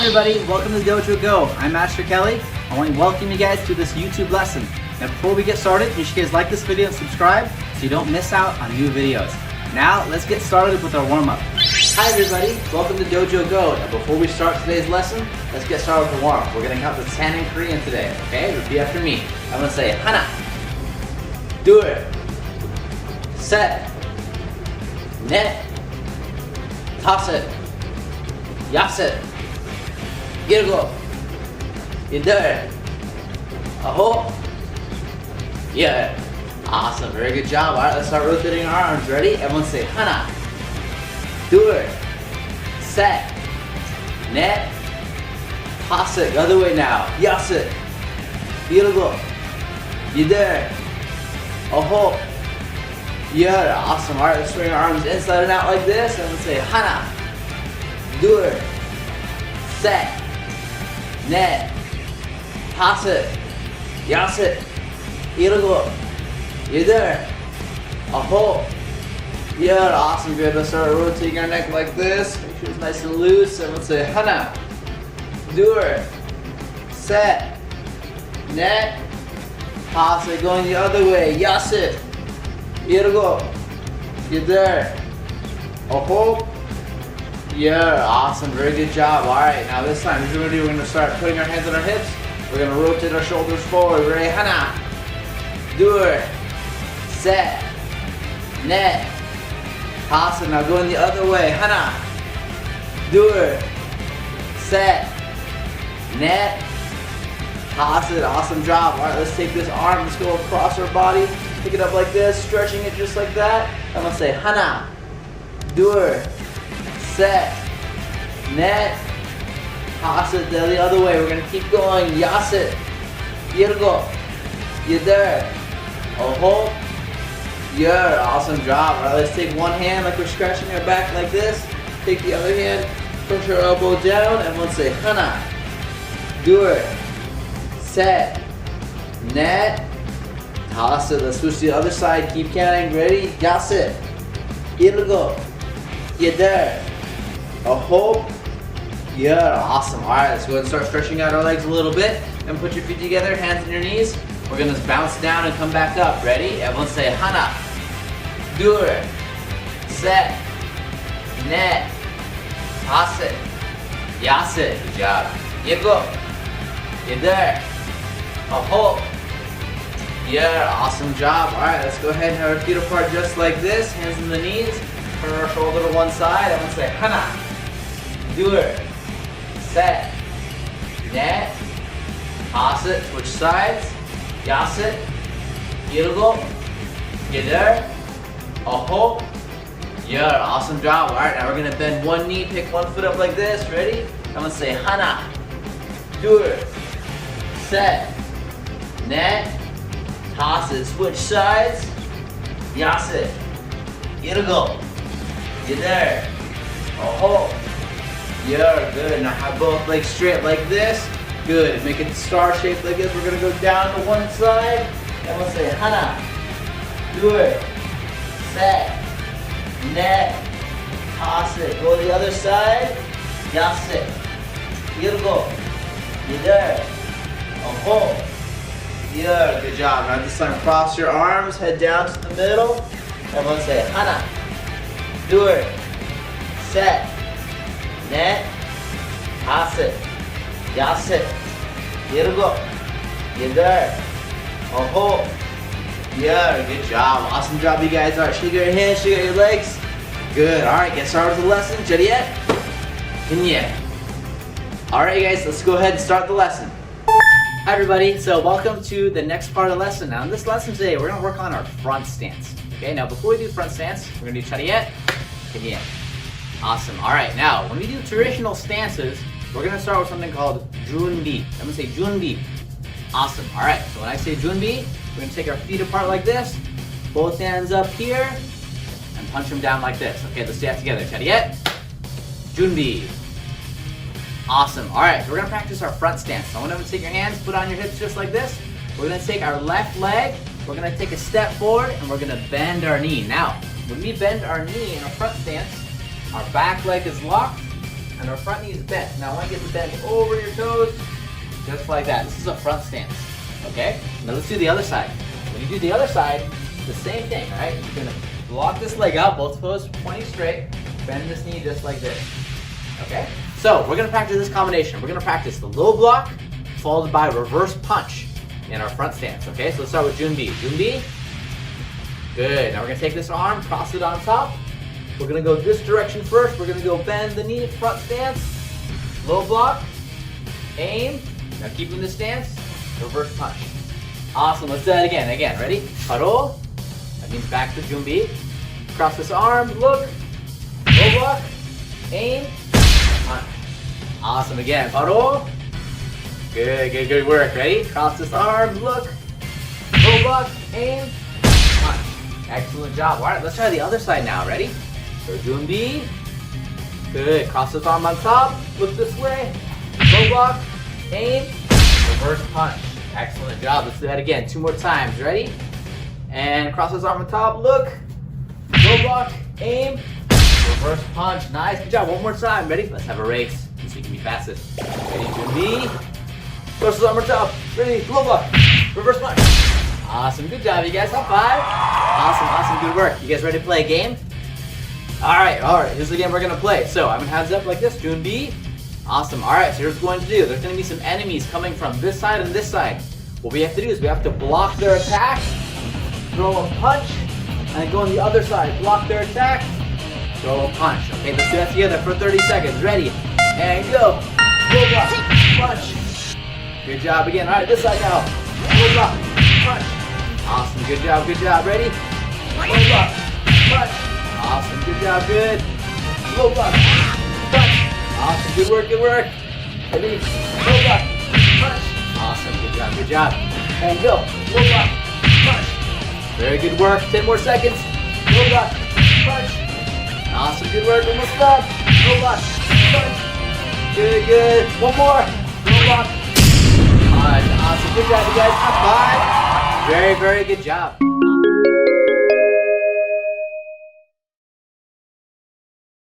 everybody, welcome to Dojo Go. I'm Master Kelly. I want to welcome you guys to this YouTube lesson. Now before we get started, make sure you guys like this video and subscribe so you don't miss out on new videos. Now let's get started with our warm-up. Hi everybody, welcome to Dojo Go. Now before we start today's lesson, let's get started with the warm-up. We're going to count to 10 in Korean today, okay? Repeat after me. I'm going to say 하나, 둘, 셋, 넷, 다섯, 여섯, 일곱, 여덟, 아홉, 열. Awesome, very good job. All right, let's start rotating our arms. Ready? Everyone say 하나, 둘, 셋, 넷, 다섯. The other way now. 여섯, 일곱, 여덟, 아홉, 열. Awesome. All right, let's swing our arms inside and out like this. And let's say 하나, 둘, 셋, 넷, 다섯, 여섯, 일곱, 여덟, 아홉, 열. Awesome, good. Let's start rotating our neck like this. Make sure it's nice and loose. And let's say 하나, 둘, 셋, 넷, 다섯. Going the other way. 여섯, 일곱, 여덟, 아홉, 열. Awesome, very good job. All right, now this time, here's what we're going to do. We're going to start putting our hands on our hips. We're going to rotate our shoulders forward. Ready? 하나, 둘, 셋, 넷, 다섯. Now going the other way. 하나, 둘, 셋, 넷, 다섯. Awesome job. All right, let's take this arm. Let's go across our body. Pick it up like this, stretching it just like that. I'm going to say 하나, 둘, 셋, 넷, 다섯. The other way. We're going to keep going. 여섯, 일곱, 여덟, 아홉, 열. Awesome job. All right, let's take one hand like we're scratching our back like this. Take the other hand, push our elbow down, and let's say 하나, 둘, 셋, 넷, 다섯. Let's switch to the other side. Keep counting. Ready? 여섯, 일곱, 여덟, 아홉, 열. Awesome. All right, let's go ahead and start stretching out our legs a little bit. And put your feet together, hands on your knees. We're gonna bounce down and come back up. Ready? Everyone say 하나, 둘, 셋, 넷, 다섯, 여섯. Good job. 일곱, 여덟, 아홉, 열. Awesome job. All right, let's go ahead and have our feet apart just like this. Hands on the knees. Turn our shoulder to one side. Everyone say 하나, 둘, 셋, 넷, 다섯. Switch sides. 여섯, 일곱, 여덟, 아홉, 열. Awesome job. All right, now we're gonna bend one knee, pick one foot up like this. Ready? I'm gonna say 하나, 둘, 셋, 넷, 다섯. Switch sides. 여섯, 일곱, 여덟, 아홉, 열. Good. Now have both legs straight like this. Good. Make it star shaped like this. We're gonna go down to one side. And we'll say 하나, 둘, 셋, 넷, 다섯. Go to the other side. 여섯, 일곱, 여덟, 아홉, 열. Good job. Now this time cross your arms, head down to the middle. And we'll say 하나, 둘, 셋, 넷, 다섯, 여섯, 일곱, 여덟, 아홉, 열. Good job. Awesome job, you guys. All right, shake out your hands, shake out your legs. Good. All right, get started with the lesson. Ready yet? Yeah. All right, guys, let's go ahead and start the lesson. Hi, everybody. So welcome to the next part of the lesson. Now, in this lesson today, we're going to work on our front stance. Okay, now before we do front stance, we're going to do ready yet? Yeah. Awesome. All right, now, when we do traditional stances, we're going to start with something called 준비. I'm going to say 준비. Awesome. All right. So when I say 준비, we're going to take our feet apart like this. Both hands up here. And punch them down like this. Okay, let's do that together. Ready yet? 준비. Awesome. All right. So we're going to practice our front stance. So I want to take your hands, put on your hips just like this. We're going to take our left leg. We're going to take a step forward and we're going to bend our knee. Now, when we bend our knee in a front stance, our back leg is locked and our front knee is bent. Now I want to get the bend over your toes, just like that. This is a front stance, okay? Now let's do the other side. When you do the other side, the same thing, all right? You're gonna block this leg out, both toes pointing straight, bend this knee just like this, okay? So we're gonna practice this combination. We're gonna practice the low block followed by reverse punch in our front stance, okay? So let's start with Junbi. Junbi, good. Now we're gonna take this arm, cross it on top. We're gonna go this direction first. We're gonna go bend the knee, front stance, low block, aim. Now keeping the stance, reverse punch. Awesome, let's do that again. Again, ready? Paro. That means back to Junbi. Cross this arm, look, low block, aim, punch. Awesome, again, Paro. Good, good, good work. Ready? Cross this arm, look, low block, aim, punch. Excellent job. All right, let's try the other side now. Ready? So Junbi. Good. Cross this arm on top, look this way, low block, aim, reverse punch. Excellent job. Let's do that again. 2 more times. Ready? And cross this arm on top, look, low block, aim, reverse punch. Nice. Good job. 1 more time. Ready? Let's have a race. Let's see who can be fastest. Ready? Junbi. Cross this arm on top. Ready? Low block. Reverse punch. Awesome. Good job, you guys. High five. Awesome. Awesome. Good work. You guys ready to play a game? All right. Here's the game we're going to play. So I'm going to hands up like this. Junbi. Awesome. All right. So here's what we're going to do. There's going to be some enemies coming from this side and this side. What we have to do is we have to block their attack, throw a punch, and go on the other side. Block their attack, throw a punch. Okay, let's do that together for 30 seconds. Ready? And go. Low block. Punch. Good job again. All right, this side now. Low block. Punch. Awesome. Good job. Good job. Ready? Low block. Punch. Awesome. Good job. Good. Low block. Punch. Awesome. Good work. Good work. Ready? Low block. Punch. Awesome. Good job. Good job. And go. Low block. Punch. Very good work. 10 more seconds. Low block. Punch. Awesome. Good work. Almost done. Low block. Punch. Good. Good. 1 more. Low block. Awesome. Good job, you guys. High five. Very, very good job.